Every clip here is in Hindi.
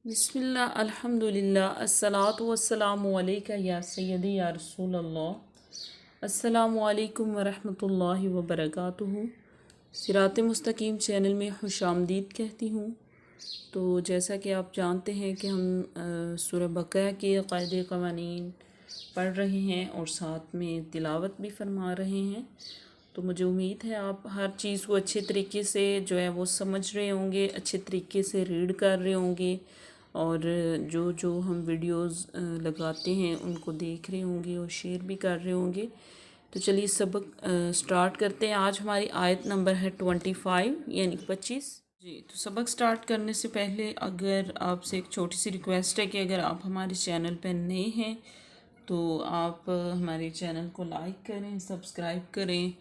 बिस्मिल्लाह अल्हम्दुलिल्लाह अस्सलातु वस्सलामु अलैका या सय्यदी या रसूल अल्लाह। अस्सलामु अलैकुम वरहमतुल्लाहि वबरकातुहू। सिरात मुस्तकीम चैनल में खुशामदीद कहती हूँ। तो जैसा कि आप जानते हैं कि हम सूरह बकरा के क़ायदे क़वानीन पढ़ रहे हैं और साथ में तिलावत भी फरमा रहे हैं। तो मुझे उम्मीद है आप हर चीज़ को अच्छे तरीके से जो है वो समझ रहे होंगे, अच्छे तरीके से रीड कर रहे होंगे और जो जो हम वीडियोस लगाते हैं उनको देख रहे होंगे और शेयर भी कर रहे होंगे। तो चलिए सबक स्टार्ट करते हैं। आज हमारी आयत नंबर है 25 यानी 25 जी। तो सबक स्टार्ट करने से पहले अगर आपसे एक छोटी सी रिक्वेस्ट है कि अगर आप हमारे चैनल पर नए हैं तो आप हमारे चैनल को लाइक करें, सब्सक्राइब करें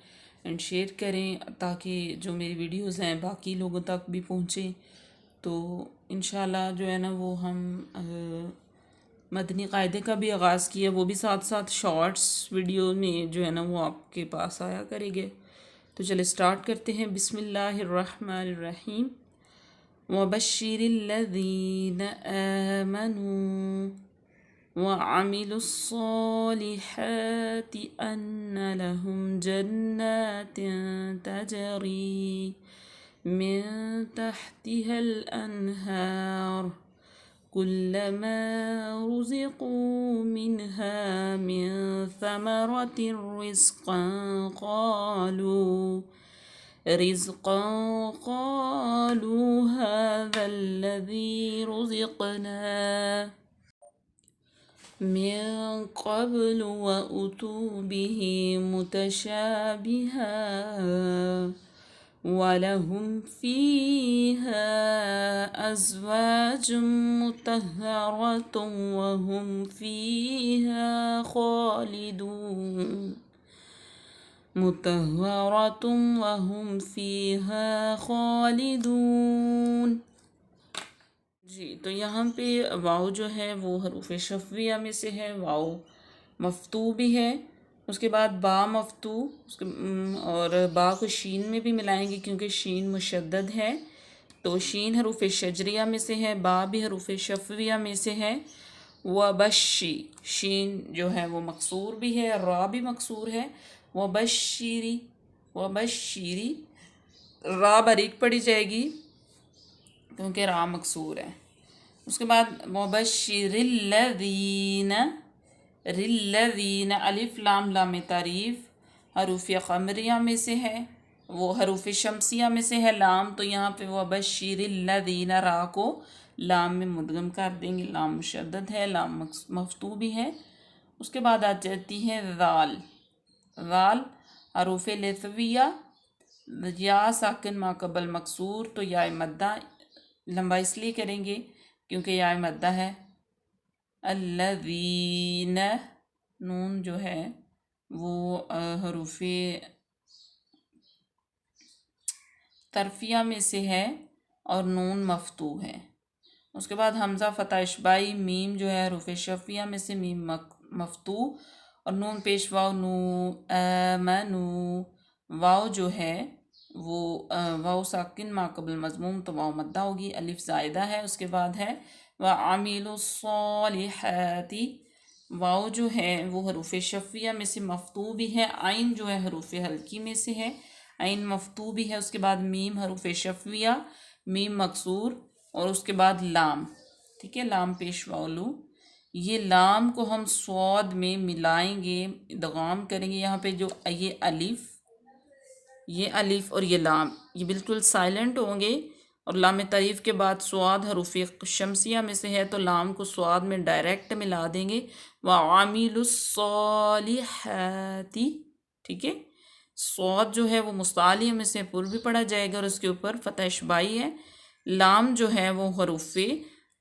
एंड शेयर करें ताकि जो मेरी वीडियोस हैं बाकी लोगों तक भी पहुँचें। तो इंशाल्लाह जो है ना वो हम मदनी क़ायदे का भी आगाज़ किया, वो भी साथ साथ शॉर्ट्स वीडियो में जो है ना वो आपके पास आया करेंगे। तो चले स्टार्ट करते हैं। बिस्मिल्लाहिर्रहमानिर्रहीम। वबश्शिरिल्लज़ीना आमनू वअमिलुस्सॉलिहाति अन्न लहुम जन्नातिन तजरी मिन तहतिहल अनहार कुल्लमा रुज़िक़ू मिन्हा मिन समरतिर रिज़्क़न क़ालू हाज़ाल्लज़ी रुज़िक़ना मिन क़ब्लु वअतू बिही मुतशाबिहा वलहुम फ़ीहा अज़वाजुम मुतहहरतुम वहुम फ़ीहा खालिदून। जी, तो यहाँ पे वाव जो है वो हरूफ शफ़विया में से है। वाव मफ्तू भी है, उसके बाद बा मफ्तू, उसके और बा को शीन में भी मिलाएंगे क्योंकि शीन मुशद्दद है। तो शीन हरूफ शजरिया में से है, बा भी हरूफ शफ़विया में से है। वबश्शी, शीन जो है वो मकसूर भी है, रा भी मकसूर है। वबश्शिरी, वबश्शिरी, रा बारीक पड़ी जाएगी क्योंकि रा मकसूर है। उसके बाद मुबश्शिरिल्लज़ीन, रिल्लज़ीन, अलिफ लाम लाम तारीफ़ हरूफ क़मरिया में से है, वो हरूफ शमसिया में से है लाम। तो यहाँ पे वबश्शिरिल्लज़ीन रा को लाम में मुदगम कर देंगे, लाम मुशद्दद है, लाम मफ्तू भी है। उसके बाद आ जाती है ज़ाल। ज़ाल हरूफ लसविया, या साकिन माकबल मकसूर, तो या मद्दा लंबा इसलिए करेंगे क्योंकि या मद्दा है। अल्लज़ीन, नून जो है वो हरूफ तरफिया में से है और नून मफ्तू है। उसके बाद हमज़ा फ़ता इशबाई, मीम जो है हरूफ शफ़िया में से मीम मफ्तू और नून पेश वाव नू आमनू। वाव जो है वो वाव साकिन माकबल मज़मूम, तो वाव मद्दा होगी। अलिफ ज़ायदा है। उसके बाद है व आमिलुस्सॉलिहाती, वाव जो है वो हरूफ शफ़िया में से मफ्तू भी है। आइन जो है हरूफ हल्की में से है, आइन मफ्तू भी है। उसके बाद मीम हरूफ शफ़िया, मीम मकसूर और उसके बाद लाम, ठीक है, लाम पेश वालू। ये लाम को हम स्वाद में मिलाएंगे, इदगाम करेंगे। यहाँ पे जो ये अलिफ और ये लाम ये बिल्कुल साइलेंट होंगे और लाम तारीफ़ के बाद स्वाद हरूफ शमसिया में से है तो लाम को स्वाद में डायरेक्ट मिला देंगे। व आमिलुस्सॉलिहाती, ठीक है, स्वाद जो है वो मुस्तालिया में से पुर भी पढ़ा जाएगा और उसके ऊपर फ़तह इशबाई है। लाम जो है वो हरूफ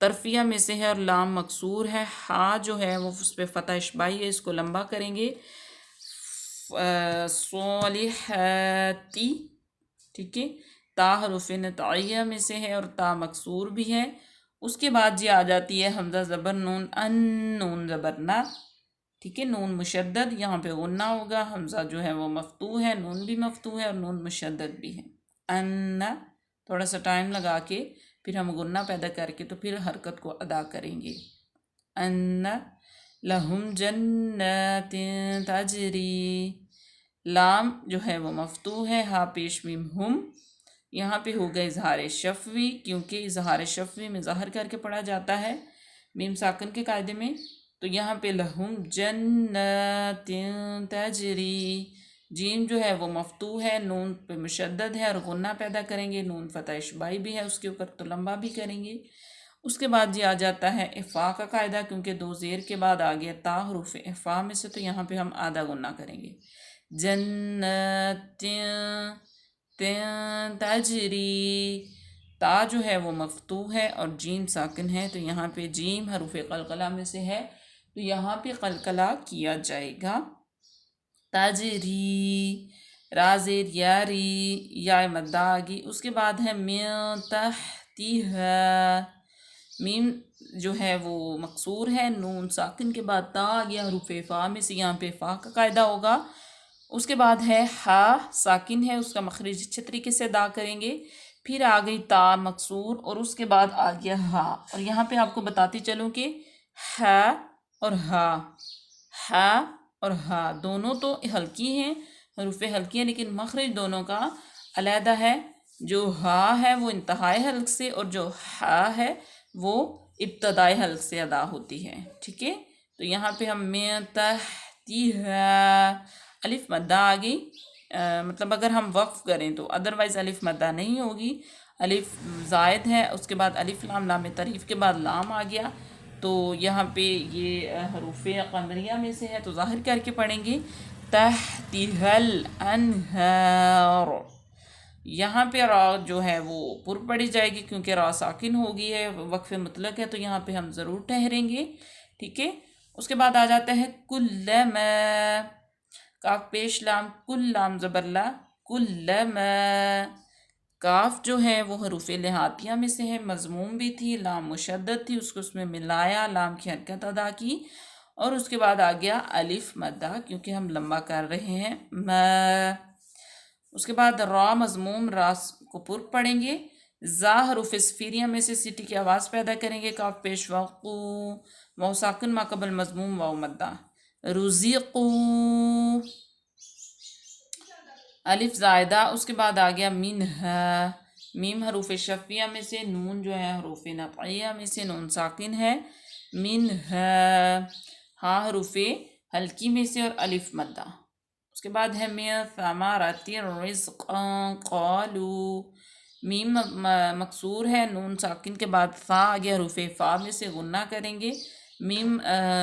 तरफिया में से है और लाम मकसूर है। हा जो है वो उस पर फ़तह इशबाई है, इसको लंबा करेंगे। सॉलिहाती, ठीक है, ता हरूफ नताइया में से है और ता मकसूर भी है। उसके बाद जी आ जाती है हमज़ा ज़बर नून, अन, नून ज़बर ना, ठीक है, नून मुशद्दद, यहाँ पे गुन्ना होगा। हमज़ा जो है वो मफ्तू है, नून भी मफ्तू है और नून मुशद्दद भी है। अन्ना, थोड़ा सा टाइम लगा के फिर हम गुन्ना पैदा करके तो फिर हरकत को अदा करेंगे। अन्न लहुम जन्नतिन तजरी, लाम जो है वो मफ्तू है, हा पेश मीम हुम। यहाँ पे हो गए इजहार शफवी, क्योंकि इजहार शफवी में ज़ाहिर करके पढ़ा जाता है मीम साकन के कायदे में। तो यहाँ पे लहुम जन्नतिन तजरी, जीम जो है वो मफ्तू है, नून पे मुशद्दद है और गुन्ना पैदा करेंगे, नून फतह इशबाई भी है उसके ऊपर तो लंबा भी करेंगे। उसके बाद जी आ जाता है इफ़ा का कायदा, क्योंकि दो ज़ेर के बाद आ गया ता हरूफ इफ़ा में से, तो यहाँ पे हम आधा गुन्ना करेंगे। जन्नतिन तजरी, ता जो है वो मफ्तू है और जीम साकिन है, तो यहाँ पे जीम हरूफ कलकला में से है, तो यहाँ पे कलकला किया जाएगा। तजरी, राजेर यारी, या मद्दा आ गई। उसके बाद है मिन तहतिहा, मीम जो है वो मकसूर है, नून साकिन के बाद ता आ गया हरूफ फ़ा में से, यहाँ पे फ़ा का कायदा होगा। उसके बाद है हा साकिन है, उसका मखरज अच्छे तरीके से अदा करेंगे। फिर आ गई ता मकसूर और उसके बाद आ गया हा। और यहाँ पे आपको बताती चलूँ कि हा और हा और हा दोनों तो हल्की हैं, हरूफ हल्की हैं, लेकिन मखरज दोनों का अलहदा है। जो हा है वो इंतहाई हल्क से और जो हा है वो इब्तदाई हल्क से अदा होती है। ठीक है, तो यहाँ पे हम में तहतिहा, अलिफ मद्दा आ गई। मतलब अगर हम वक्फ करें तो, अदरवाइज़ अलिफ मद्दा नहीं होगी। अलिफ ज़ायद है, उसके बाद अलिफ लाम, लाम तरीफ़ के बाद लाम आ गया, तो यहाँ पे ये हरूफ कमरिया में से है, तो ज़ाहिर करके पढ़ेंगे तहतिहल अनहार। यहाँ पे रा जो है वो पुर पड़ी जाएगी, क्योंकि रा साकिन होगी है, वक्फ मुतलक है, तो यहाँ पे हम ज़रूर ठहरेंगे। ठीक है, उसके बाद आ जाता है कुल्लमा, काफ पेश लाम, कुल लाम ज़बरला, कुल्लमा। काफ जो है वो हरूफ लिहातिया में से है, मज़मूम भी थी, लाम मुशद्दद थी, उसको उसमें मिलाया, लाम की हरकत अदा की, और उसके बाद आ गया अलिफ मद्दा, क्योंकि हम लंबा कर रहे हैं म। उसके बाद रा मज़मूम, रास को पुर पढ़ेंगे। ज़ा हरूफ सफ़ीरिया में से सीटी की आवाज़ पैदा करेंगे, काफ पेश वाक़ू, वाव साकिन माकबल मज़मूम, वाव मद्दा। रुज़िक़ू, अलिफ ज़ायदा, उसके बाद आ गया मिनहा, मीम हरूफ शफ़िया में से, नून जो है हरूफ नक़िया में से, नून साकिन है, मिनहा। हा हरूफ हल्की में से और अलिफ मद्दा। उसके बाद है मिन समारति रिज़्क़न क़ालू, मीम मकसूर है, नून साकिन के बाद फ़ा आ गया, हरूफ फ़ा में से गुन्ना करेंगे। मीम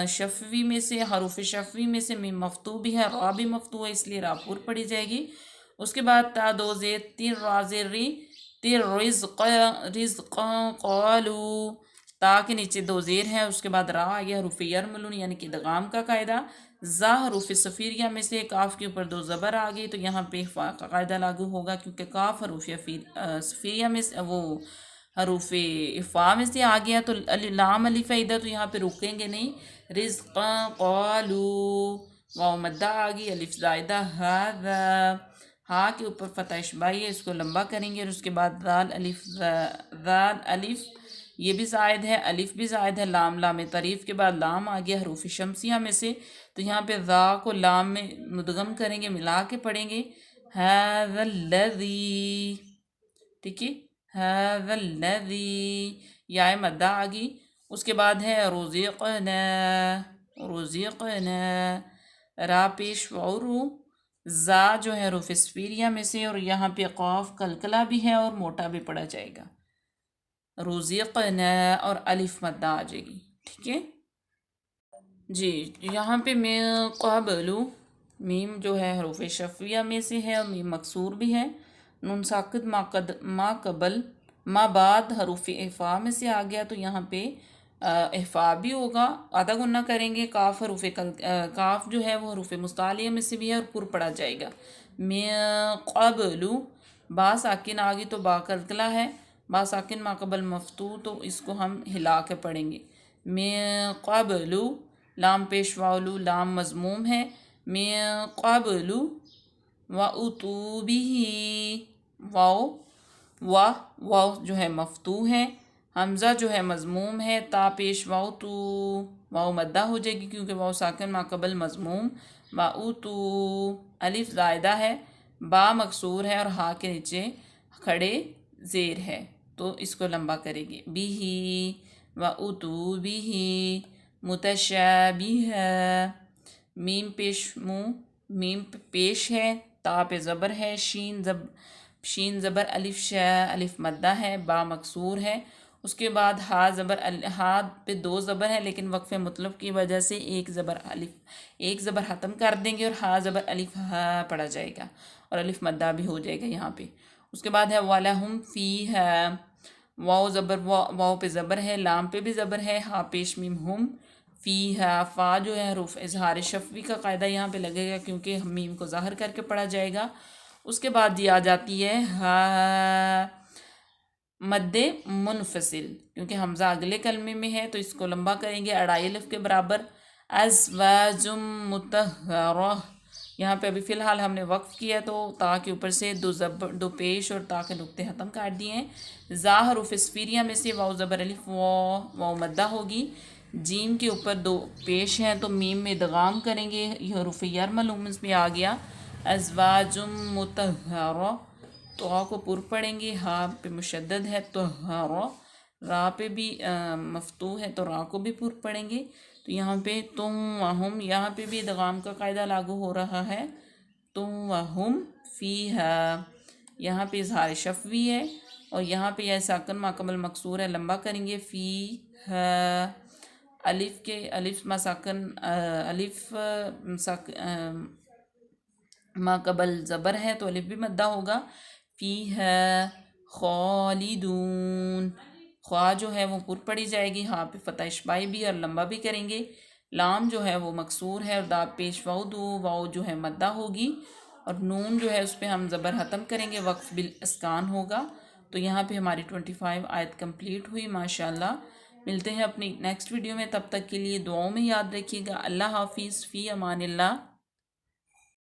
शफ़वी में से, हरूफ शफ़वी में से मीम मफ्तू भी है, रा भी मफ्तू है, इसलिए रा पुर पड़ी जाएगी। उसके बाद ता दो ज़ेर, तिर राज़ेर री, तिर रिज़्क़न क़ालू, ता के नीचे दो ज़ेर है, उसके बाद रा आ गया हरूफ यरमलून, यानी कि दगाम का कायदा। ज़ा हरूफ सफ़ीरिया में से, काफ के ऊपर दो ज़बर आ गई, तो यहाँ पे फ़ा का कायदा लागू होगा, क्योंकि काफ हरूफ सफ़ीरिया में से, वो हरूफ फ़ा में से आ गया, तो लाम अलिफ है इधर, तो यहाँ पे रुकेंगे नहीं। रिज़्क़न क़ालू, वाव मद्दा आ गई, अलिफ ज़ायदा हाज़ा, हा के ऊपर फतह इशबाई है, इसको लंबा करेंगे। और उसके बाद दाल अलिफ, दाल अलिफ ये भी ज़ायद है, अलिफ भी ज़ायद है, लाम लाम तरीफ़ के बाद लाम आ गया हरूफ शमसिया में से, तो यहाँ पे ज़ा को लाम में मुदगम करेंगे, मिला के पढ़ेंगे हाज़ल्लज़ी। ठीक है, हाज़ल्लज़ी, या मद्दा आ गई। उसके बाद है रुज़िक़ना, रुज़िक़ना, रा पेश वरू, ज़ा जो है हरूफ सफ़ीरिया में से, और यहाँ पे क़ाफ कलकला भी है और मोटा भी पड़ा जाएगा, रुज़िक़ना, और अलिफ मद्दा आ जाएगी। ठीक है जी, यहाँ पे मैं क़बलू, मीम जो है हरूफ शफ़िया में से है और मीम मकसूर भी है, नून साकित मा कबल मा बाद हरूफ इफ़ा में से आ गया, तो यहाँ पे इफ़ा भी होगा, आधा गुन्ना करेंगे। काफ हरूफ काफ जो है वो हरूफ मुस्तालिया में से भी है और पुर पड़ा जाएगा। मैं क़बलू, बा साकिन आ गई तो बा कलकला है, बा साकिन माकबल मफ्तू, तो इसको हम हिला के पढ़ेंगे। मैं क़बलू, लाम पेश वालू, लाम मज़मूम है, मैं क़बलू व उतूबिही, वाओ वाव जो है मफ्तू है, हमज़ा जो है मज़मूम है, ता पेश वाव तू, वाव मद्दा हो जाएगी क्योंकि वाव साकिन माकबल मज़मूम, वाऊ तू, अलिफ ज़ायदा है, बा मकसूर है और हा के नीचे खड़े ज़ेर है तो इसको लंबा करेंगे। बिही वाऊ तू बिही, मुतशाबिह, मीम पेश मुँह, मीम पेश है, ता पे ज़बर है, शीन ज़बर, अलिफ शा, अलिफ मद्दा है, बा मकसूर है। उसके बाद हा ज़बर, हा पे दो ज़बर है लेकिन वक्फ़े मुतलब की वजह से एक ज़बर ख़त्म कर देंगे और हा ज़बर अलिफ हा पढ़ा जाएगा और अलिफ मद्दा भी हो जाएगा यहाँ पे। उसके बाद है वालहुम फ़ीहा, वाव ज़बर, वाव पे ज़बर है, लाम पे भी ज़बर है, हा पेश मीम हुम, फ़ीहा, फ़ा जो है रूफ़ इज़हार शफ़वी का कायदा यहाँ पे लगेगा क्योंकि हम मीम को ज़ाहिर करके पढ़ा जाएगा। उसके बाद जी आ जाती है हा मद्दे मुनफसिल, क्योंकि हमज़ा अगले कलमे में है तो इसको लंबा करेंगे अढ़ाई अलिफ के बराबर। अज़वाजुम मुतहहरा, यहाँ पे अभी फ़िलहाल हमने वक्फ़ किया तो ता के ऊपर से दो पेश और ता के नुक्ते ख़त्म काट दिए हैं। ज़ा हरूफ़ इस्फ़िरिया में से वाव ज़बर अलिफ वाव मद्दा होगी। जीम के ऊपर दो पेश हैं तो मीम में इदगाम करेंगे, यह हरूफ़ यरमलूमस में आ गया। अज़वाजुम मुतहहरा, तो को पुर पढ़ेंगे, हा पे मुशद्दद है तो रा पे भी मफ्तू है तो रा को भी पुर पढ़ेंगे। तो यहाँ पे तुम वहुम, यहाँ पे भी इदगाम का कायदा लागू हो रहा है। तुम वहुम फ़ीहा, यहाँ पे इज़हार शफ़वी है और यहाँ पे यह साकन माकमल मकसूर है, लंबा करेंगे। फ़ीहा, अलिफ के अलिफ मासाकन अलिफ माकबल ज़बर है तो अलिफ भी मद्दा होगा। फ़ीहा खालिदून, ख्वा जो है वो पुर पड़ी जाएगी, हाँ पे फ़तह इशबाई भी और लंबा भी करेंगे। लाम जो है वो मकसूर है और दाब पेश वाउ दो, वाउ जो है मद्दा होगी और नून जो है उस पर हम ज़बर ख़त्म करेंगे, वक्फ़ बिल अस्कान होगा। तो यहाँ पे हमारी 25 आयत कंप्लीट हुई माशाल्लाह। मिलते हैं अपनी नेक्स्ट वीडियो में, तब तक के लिए दुआओं में याद रखिएगा। अल्लाह हाफिज़, फ़ी अमानिल्लाह।